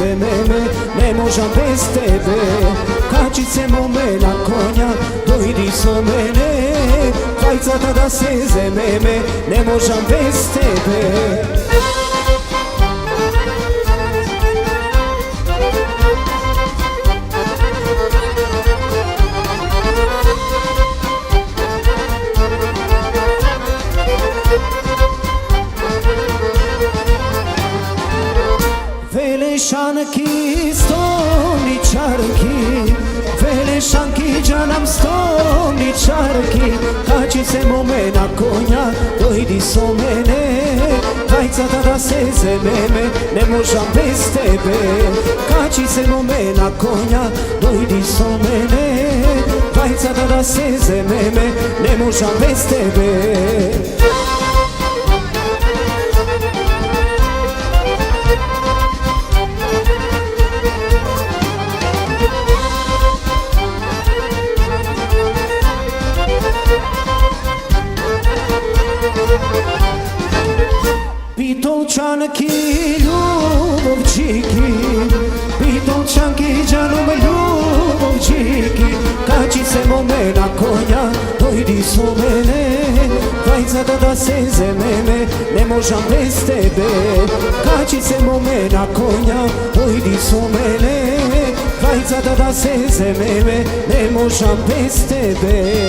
seze meme, ne možam bez tebe. Kačice mome na konja, dojdi so mene, fajcata da seze meme, ne možam bez tebe. Velešanki, stolničarki, velešanki, džanam stolničarki, kačice mome na konja, dojdi so mene, fajcata da seze meme, ne možam bez tebe. Kačice mome na konja, dojdi so mene, fajcata da seze meme, ne možam bez tebe. Pitolčanki, ljubovčiki, pitolčanki, džanom ljubovčiki, kačice mome na konja, dojdi so mene, fajcata da seze meme, ne možam bez tebe. Kačice mome na konja, dojdi so mene, fajcata da seze meme, ne možam bez tebe.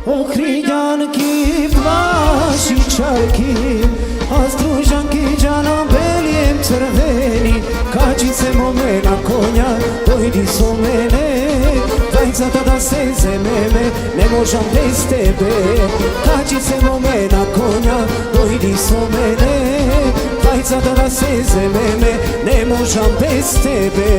Okriljanki, plašičarki, a stružanki, džanom belijem crveni, kačice mome na konja, dojdi so mene, fajcata da seze meme, ne možam bez tebe. Kačice mome na konja, dojdi so mene, fajcata da seze meme, ne možam bez tebe.